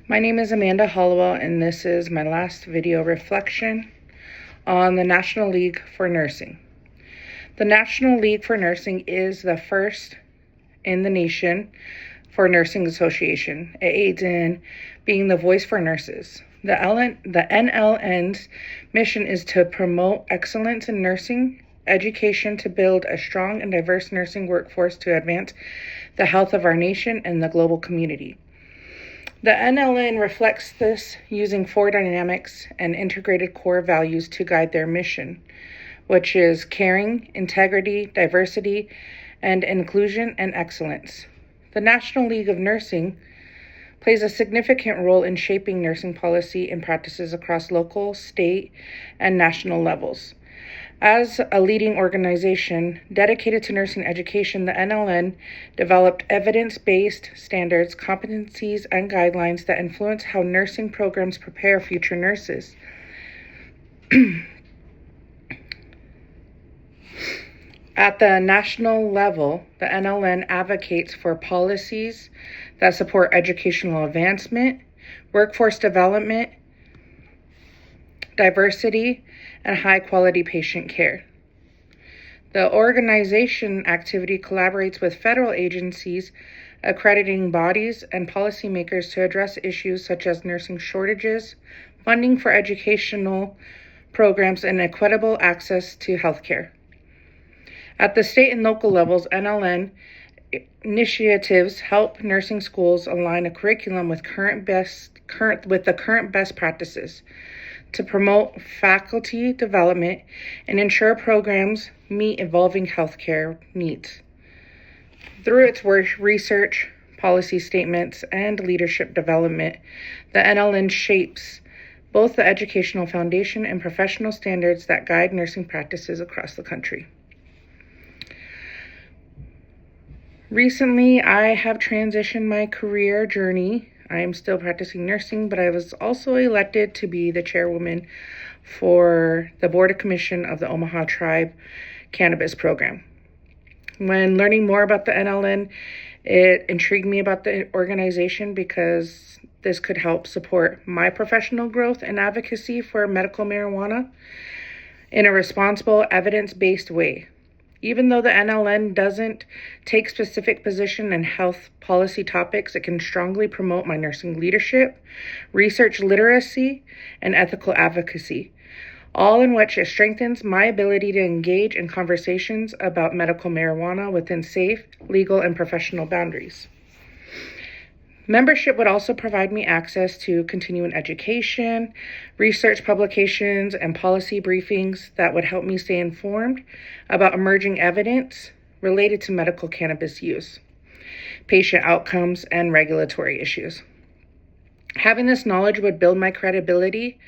My name is Amanda Hollowell, and this is my last video reflection on the National League for Nursing. The National League for Nursing is the first in the nation for nursing association. It aids in being the voice for nurses. The NLN's mission is to promote excellence in nursing education, to build a strong and diverse nursing workforce to advance the health of our nation and the global community. The NLN reflects this using 4 dynamics and integrated core values to guide their mission, which is caring, integrity, diversity, and inclusion and excellence. The National League of Nursing plays a significant role in shaping nursing policy and practices across local, state, and national levels. As a leading organization dedicated to nursing education, the NLN developed evidence-based standards, competencies, and guidelines that influence how nursing programs prepare future nurses. At the national level, the NLN advocates for policies that support educational advancement, workforce development, diversity, and high-quality patient care. The organization activity collaborates with federal agencies, accrediting bodies, and policymakers to address issues such as nursing shortages, funding for educational programs, and equitable access to healthcare. At the state and local levels, NLN initiatives help nursing schools align a curriculum with the current best practices to promote faculty development and ensure programs meet evolving healthcare needs. Through its work, research, policy statements, and leadership development, the NLN shapes both the educational foundation and professional standards that guide nursing practices across the country. Recently, I have transitioned my career journey. I am still practicing nursing, but I was also elected to be the chairwoman for the Board of Commission of the Omaha Tribe Cannabis Program. When learning more about the NLN, it intrigued me about the organization because this could help support my professional growth and advocacy for medical marijuana in a responsible, evidence-based way. Even though the NLN doesn't take specific position in health policy topics, it can strongly promote my nursing leadership, research literacy, and ethical advocacy, all in which it strengthens my ability to engage in conversations about medical marijuana within safe, legal, and professional boundaries. Membership would also provide me access to continuing education, research publications, and policy briefings that would help me stay informed about emerging evidence related to medical cannabis use, patient outcomes, and regulatory issues. Having this knowledge would build my credibility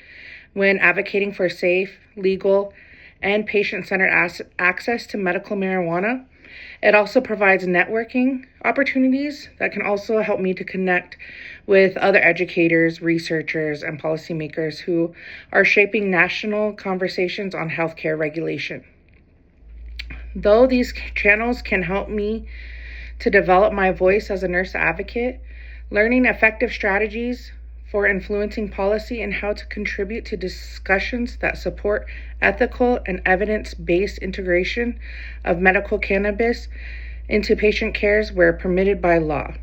when advocating for safe, legal, and patient-centered access to medical marijuana. It also provides networking opportunities that can also help me to connect with other educators, researchers, and policymakers who are shaping national conversations on healthcare regulation. Though these channels can help me to develop my voice as a nurse advocate, learning effective strategies for influencing policy and how to contribute to discussions that support ethical and evidence-based integration of medical cannabis into patient cares where permitted by law.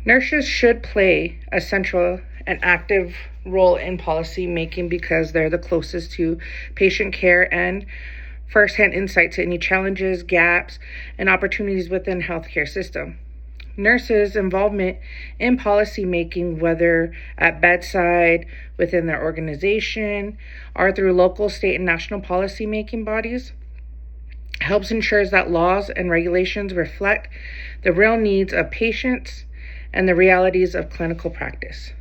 Nurses should play a central and active role in policy making because they're the closest to patient care and firsthand insight to any challenges, gaps, and opportunities within the healthcare system. Nurses' involvement in policy making, whether at bedside, within their organization, or through local, state, and national policy making bodies, helps ensures that laws and regulations reflect the real needs of patients and the realities of clinical practice.